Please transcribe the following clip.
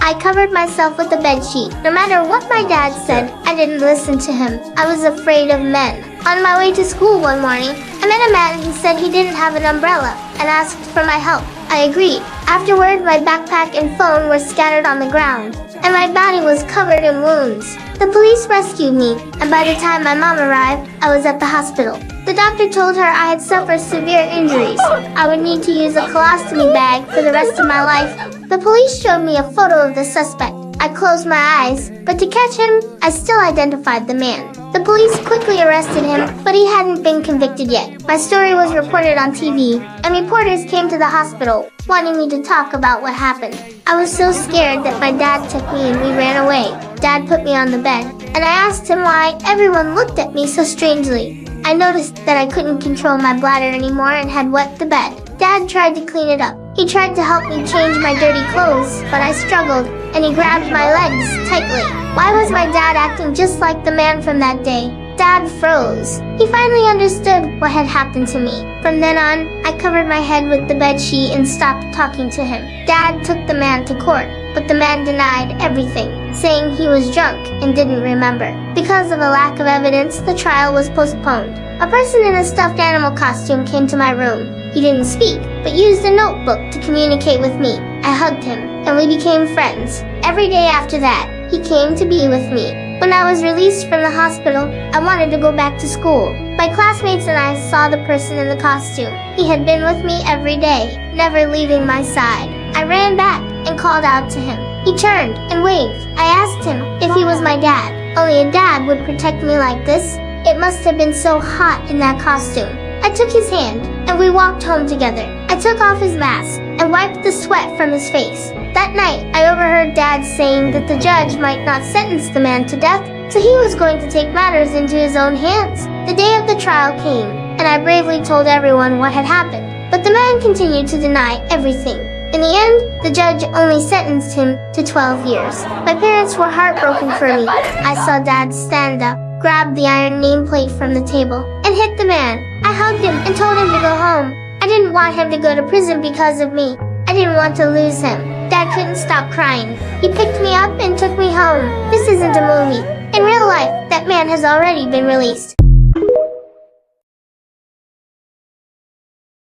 I covered myself with a bedsheet. No matter what my dad said, I didn't listen to him. I was afraid of men. On my way to school one morning, I met a man who said he didn't have an umbrella and asked for my help. I agreed. Afterward, my backpack and phone were scattered on the ground, and my body was covered in wounds. The police rescued me, and by the time my mom arrived, I was at the hospital. The doctor told her I had suffered severe injuries. I would need to use a colostomy bag for the rest of my life. The police showed me a photo of the suspect. I closed my eyes, but to catch him, I still identified the man. The police quickly arrested him, but he hadn't been convicted yet. My story was reported on TV, and reporters came to the hospital, wanting me to talk about what happened. I was so scared that my dad took me and we ran away. Dad put me on the bed, and I asked him why everyone looked at me so strangely. I noticed that I couldn't control my bladder anymore and had wet the bed. Dad tried to clean it up. He tried to help me change my dirty clothes, but I struggled, and he grabbed my legs tightly. Why was my dad acting just like the man from that day? Dad froze. He finally understood what had happened to me. From then on, I covered my head with the bedsheet and stopped talking to him. Dad took the man to court, but the man denied everything, saying he was drunk and didn't remember. Because of a lack of evidence, the trial was postponed. A person in a stuffed animal costume came to my room. He didn't speak, but used a notebook to communicate with me. I hugged him, and we became friends. Every day after that, he came to be with me. When I was released from the hospital, I wanted to go back to school. My classmates and I saw the person in the costume. He had been with me every day, never leaving my side. I ran back and called out to him. He turned and waved. I asked him if he was my dad. Only a dad would protect me like this. It must have been so hot in that costume. I took his hand, and we walked home together. I took off his mask and wiped the sweat from his face. That night, I overheard Dad saying that the judge might not sentence the man to death, so he was going to take matters into his own hands. The day of the trial came, and I bravely told everyone what had happened. But the man continued to deny everything. In the end, the judge only sentenced him to 12 years. My parents were heartbroken for me. I saw Dad stand up, grab the iron nameplate from the table, and hit the man. I hugged him and told him to go home. I didn't want him to go to prison because of me. I didn't want to lose him. Dad couldn't stop crying. He picked me up and took me home. This isn't a movie. In real life, that man has already been released.